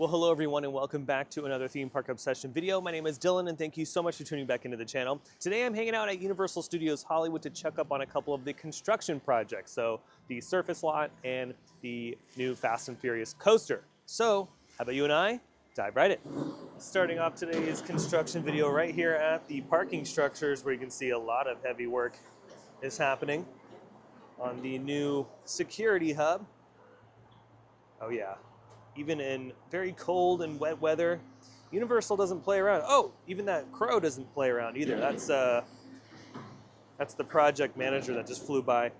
Well, hello everyone and welcome back to another Theme Park Obsession video. My name is Dylan and thank you so much for tuning back into the channel. Today I'm hanging out at Universal Studios Hollywood to check up on a couple of the construction projects. So the surface lot and the new Fast and Furious coaster. So how about you and I dive right in. Starting off today's construction video right here at the parking structures where you can see a lot of heavy work is happening on the new security hub. Oh yeah. Even in very cold and wet weather, Universal doesn't play around. Oh, even that crow doesn't play around either. That's the project manager that just flew by.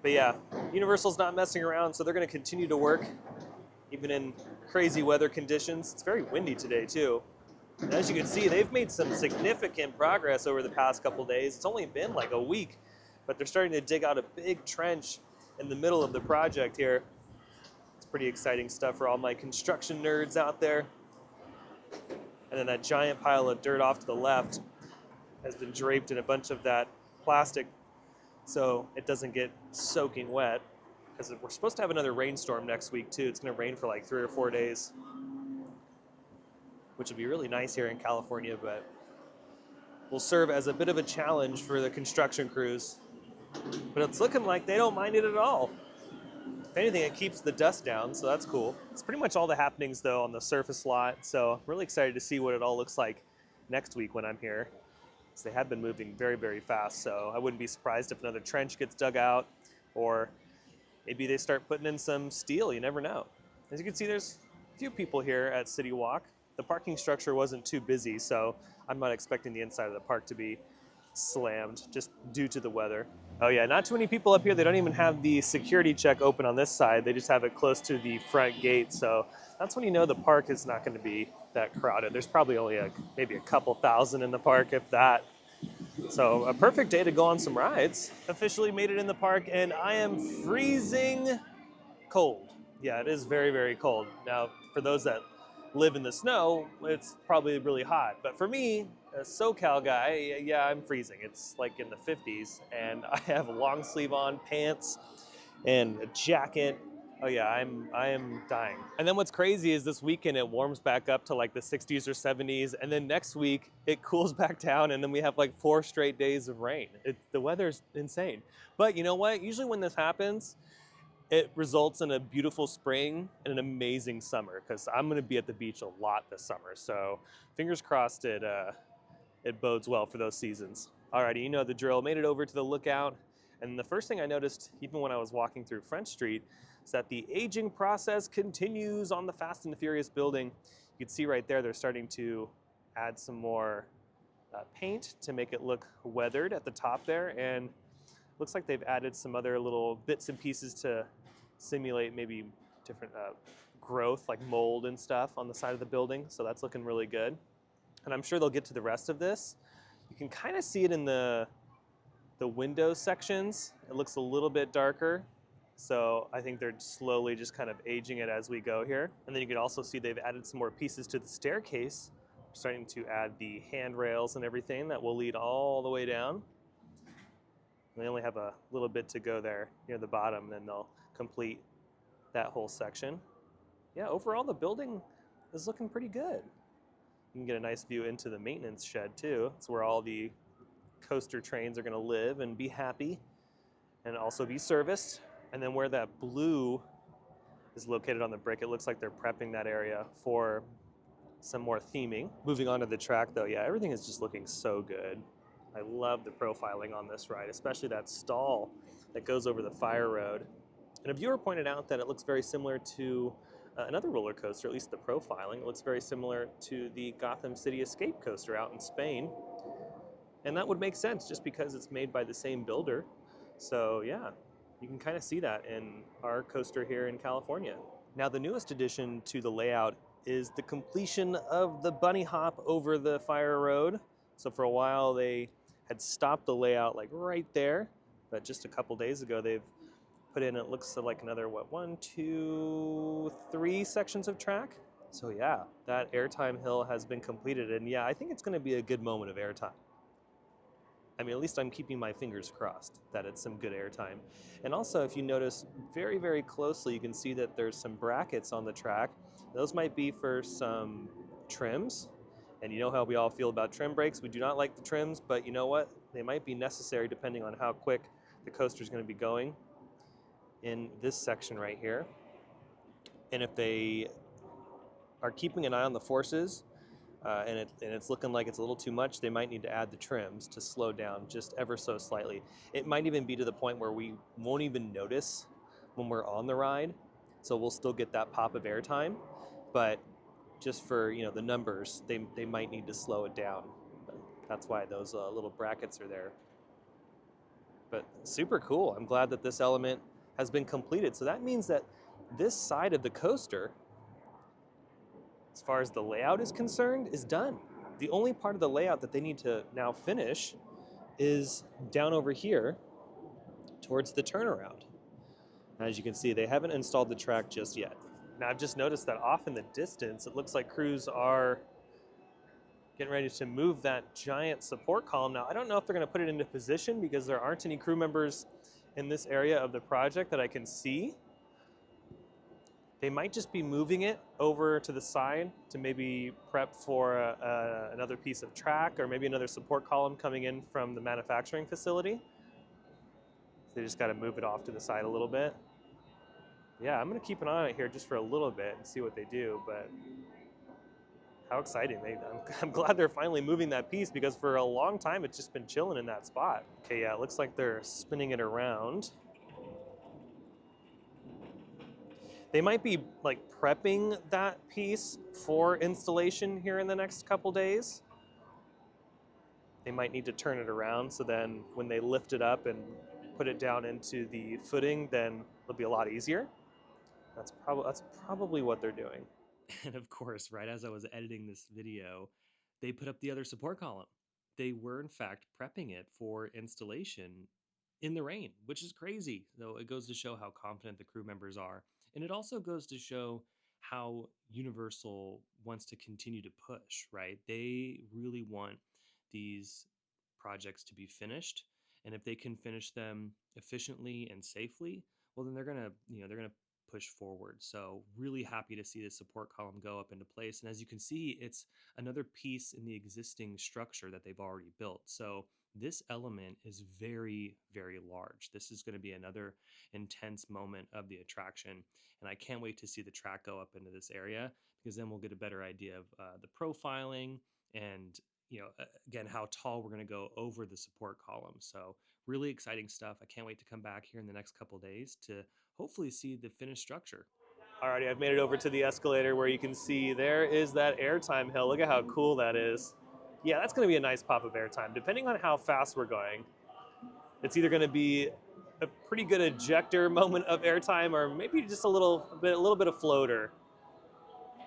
But yeah, Universal's not messing around, so they're going to continue to work even in crazy weather conditions. It's very windy today too. And as you can see, they've made some significant progress over the past couple days. It's only been like a week, but they're starting to dig out a big trench in the middle of the project here. Pretty exciting stuff for all my construction nerds out there. And then that giant pile of dirt off to the left has been draped in a bunch of that plastic so it doesn't get soaking wet, because we're supposed to have another rainstorm next week too. It's going to rain for like 3 or 4 days, which would be really nice here in California, but will serve as a bit of a challenge for the construction crews. But it's looking like they don't mind it at all. If anything, it keeps the dust down, so that's cool. It's pretty much all the happenings, though, on the surface lot, so I'm really excited to see what it all looks like next week when I'm here. Because they have been moving very, very fast, so I wouldn't be surprised if another trench gets dug out, or maybe they start putting in some steel. You never know. As you can see, there's a few people here at City Walk. The parking structure wasn't too busy, so I'm not expecting the inside of the park to be slammed just due to the weather. Oh yeah, not too many people up here. They don't even have the security check open on this side. They just have it close to the front gate. So that's when you know the park is not going to be that crowded. There's probably only maybe a couple thousand in the park, if that. So a perfect day to go on some rides. Officially made it in the park and I am freezing cold. Yeah, it is very, very cold. Now, for those that live in the snow, it's probably really hot. But for me, a SoCal guy, yeah, I'm freezing. It's like in the 50s, and I have a long sleeve on, pants, and a jacket. Oh yeah, I am dying. And then what's crazy is this weekend it warms back up to like the 60s or 70s, and then next week it cools back down, and then we have like 4 straight days of rain. The weather's insane. But you know what? Usually when this happens, it results in a beautiful spring and an amazing summer, because I'm going to be at the beach a lot this summer. So fingers crossed it bodes well for those seasons. Alrighty, you know the drill. Made it over to the lookout. And the first thing I noticed, even when I was walking through French Street, is that the aging process continues on the Fast and the Furious building. You can see right there, they're starting to add some more paint to make it look weathered at the top there. And looks like they've added some other little bits and pieces to simulate maybe different growth, like mold and stuff on the side of the building. So that's looking really good. And I'm sure they'll get to the rest of this. You can kind of see it in the window sections. It looks a little bit darker. So I think they're slowly just kind of aging it as we go here. And then you can also see they've added some more pieces to the staircase, starting to add the handrails and everything that will lead all the way down. They only have a little bit to go there near the bottom, then they'll complete that whole section. Yeah, overall the building is looking pretty good. You can get a nice view into the maintenance shed too. It's where all the coaster trains are going to live and be happy and also be serviced. And then where that blue is located on the brick, it looks like they're prepping that area for some more theming. Moving on to the track though, yeah, everything is just looking so good. I love the profiling on this ride, especially that stall that goes over the fire road. And a viewer pointed out that it looks very similar to another roller coaster, at least the profiling. It looks very similar to the Gotham City Escape coaster out in Spain. And that would make sense just because it's made by the same builder. So yeah, you can kind of see that in our coaster here in California. Now the newest addition to the layout is the completion of the bunny hop over the fire road. So for a while they had stopped the layout like right there, but just a couple days ago they've put in, it looks like another, what, 1, 2, 3 sections of track. So yeah, that Airtime hill has been completed, and yeah, I think it's going to be a good moment of airtime. I mean, at least I'm keeping my fingers crossed that it's some good airtime. And also, if you notice very, very closely, you can see that there's some brackets on the track Those might be for some trims. And you know how we all feel about trim brakes. We do not like the trims, but you know what? They might be necessary depending on how quick the coaster is going to be going in this section right here. And if they are keeping an eye on the forces, and it's looking like it's a little too much, they might need to add the trims to slow down just ever so slightly. It might even be to the point where we won't even notice when we're on the ride, so we'll still get that pop of airtime, but just for the numbers, they might need to slow it down. But that's why those little brackets are there. But super cool. I'm glad that this element has been completed. So that means that this side of the coaster, as far as the layout is concerned, is done. The only part of the layout that they need to now finish is down over here towards the turnaround. As you can see, they haven't installed the track just yet. Now I've just noticed that off in the distance, it looks like crews are getting ready to move that giant support column. Now I don't know if they're going to put it into position because there aren't any crew members in this area of the project that I can see. They might just be moving it over to the side to maybe prep for another piece of track or maybe another support column coming in from the manufacturing facility. So they just got to move it off to the side a little bit. Yeah, I'm going to keep an eye on it here just for a little bit and see what they do, but how exciting. I'm glad they're finally moving that piece because for a long time it's just been chilling in that spot. Okay, yeah, it looks like they're spinning it around. They might be like prepping that piece for installation here in the next couple days. They might need to turn it around so then when they lift it up and put it down into the footing, then it'll be a lot easier. That's probably what they're doing. And of course, right as I was editing this video, they put up the other support column. They were in fact prepping it for installation in the rain, which is crazy. So it goes to show how confident the crew members are. And it also goes to show how Universal wants to continue to push, right? They really want these projects to be finished. And if they can finish them efficiently and safely, well, then they're gonna push forward. So really happy to see the support column go up into place. And as you can see, it's another piece in the existing structure that they've already built. So this element is very, very large. This is going to be another intense moment of the attraction. And I can't wait to see the track go up into this area because then we'll get a better idea of the profiling and again, how tall we're going to go over the support column. So really exciting stuff. I can't wait to come back here in the next couple days to hopefully see the finished structure. Alrighty, I've made it over to the escalator where you can see there is that airtime hill. Look at how cool that is. Yeah, that's going to be a nice pop of airtime. Depending on how fast we're going, it's either going to be a pretty good ejector moment of airtime or maybe just a little bit of floater.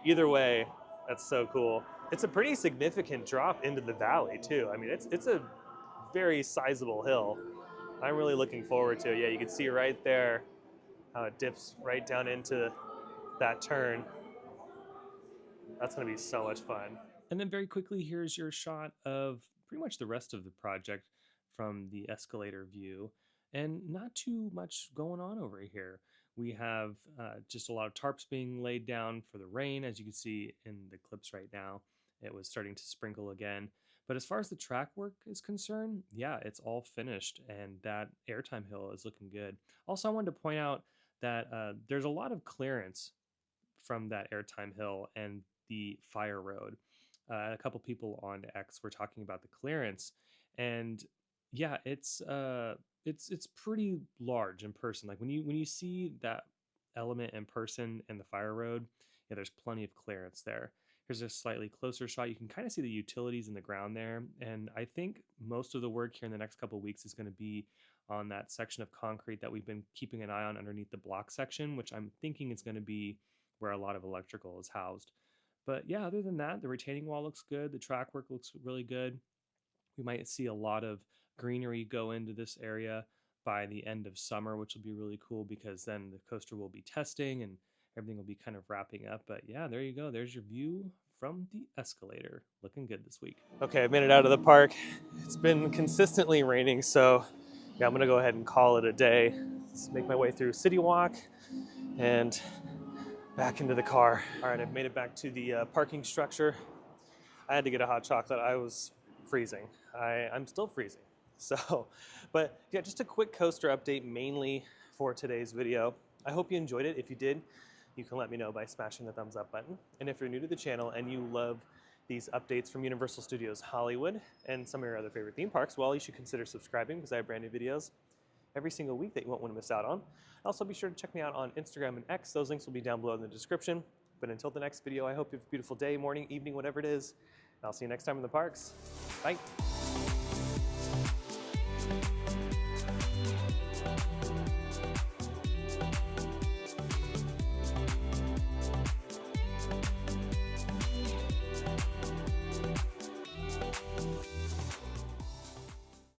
Either way, that's so cool. It's a pretty significant drop into the valley too. I mean, it's a very sizable hill. I'm really looking forward to it. Yeah, you can see right there how it dips right down into that turn. That's going to be so much fun. And then very quickly, here's your shot of pretty much the rest of the project from the escalator view. And not too much going on over here. We have just a lot of tarps being laid down for the rain, as you can see in the clips right now. It was starting to sprinkle again. But as far as the track work is concerned, yeah, it's all finished, and that airtime hill is looking good. Also, I wanted to point out that there's a lot of clearance from that airtime hill and the fire road. A couple people on X were talking about the clearance, and yeah, it's pretty large in person. Like when you see that element in person in the fire road, yeah, there's plenty of clearance there. Here's a slightly closer shot. You can kind of see the utilities in the ground there, and I think most of the work here in the next couple of weeks is going to be on that section of concrete that we've been keeping an eye on underneath the block section, which I'm thinking is going to be where a lot of electrical is housed. But yeah, other than that, the retaining wall looks good. The track work looks really good. We might see a lot of greenery go into this area by the end of summer, which will be really cool because then the coaster will be testing and everything will be kind of wrapping up. But yeah, there you go. There's your view from the escalator. Looking good this week. Okay, I've made it out of the park. It's been consistently raining, so yeah, I'm gonna go ahead and call it a day. Let's make my way through City Walk and back into the car. All right, I've made it back to the parking structure. I had to get a hot chocolate. I was freezing. I'm still freezing. So, but yeah, just a quick coaster update mainly for today's video. I hope you enjoyed it. If you did, you can let me know by smashing the thumbs up button. And if you're new to the channel and you love these updates from Universal Studios Hollywood and some of your other favorite theme parks, well, you should consider subscribing because I have brand new videos every single week that you won't want to miss out on. Also, be sure to check me out on Instagram and X. Those links will be down below in the description. But until the next video, I hope you have a beautiful day, morning, evening, whatever it is. And I'll see you next time in the parks. Bye.